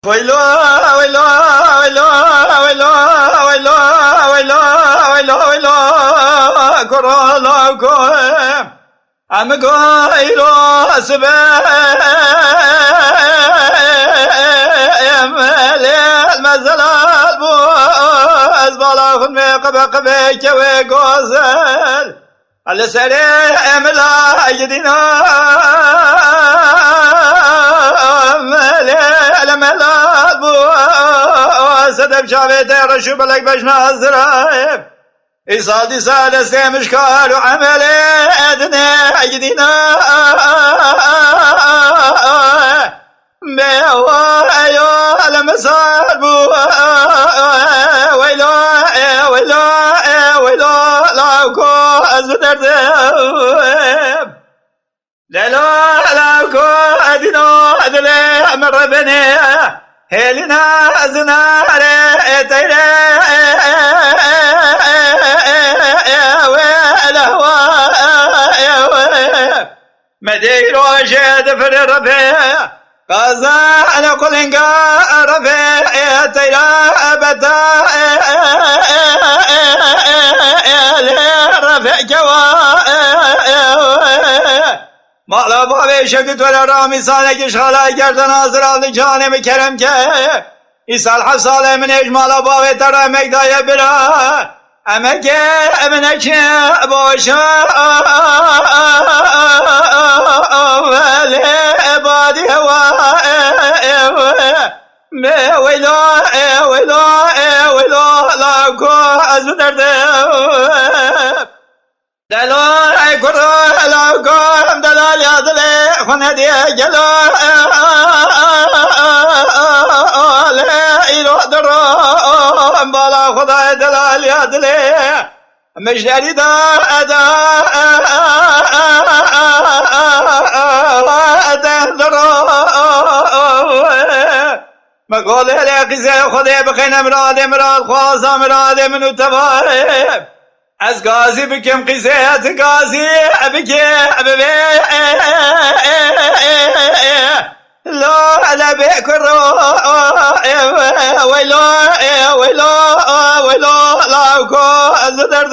ويلو ويلو ويلو ويلو ويلو ويلو ويلو ويلو كورونا كوم عم قايلو سبام المزلال بوز بالا خد قبي كوي غوزل على سلام لا يدينا ملال بو سدب شافت رشو بلك بشنا زرايب إيصال دي سال سيمش كارو عمل أدنى يدينا بيوا أيو المسال بو ويلو ويلو ويلو لاكو أزدر لا لاكو أدنو أدلي مر بني هلنا زنار تيري مدير وشاد في الرفيع قازا على كل انقا رفيع تيرا أبدا رفيع جوا مالا بابي شكت ولا رامي صالك شغلا گردن حاضر aldı canım kerem ke İsal hafsale min ecmala bابي ترى مقدايا بلا أمك ابنك بوشا والعبادي ويلو ويلو ويلو لاكو أزدر دلال أي كرو لاكو دلال يادلي خندي جلو لا إله درو بالا خدا دلال يادلي مجدري دا أدا درو مقول لي قزة خدي بخين مراد خوازا مراد منو تبارب از غازي بكم قزة غازي بكم لا لا بكرو ويلو ويلو ويلو لا كو أزدر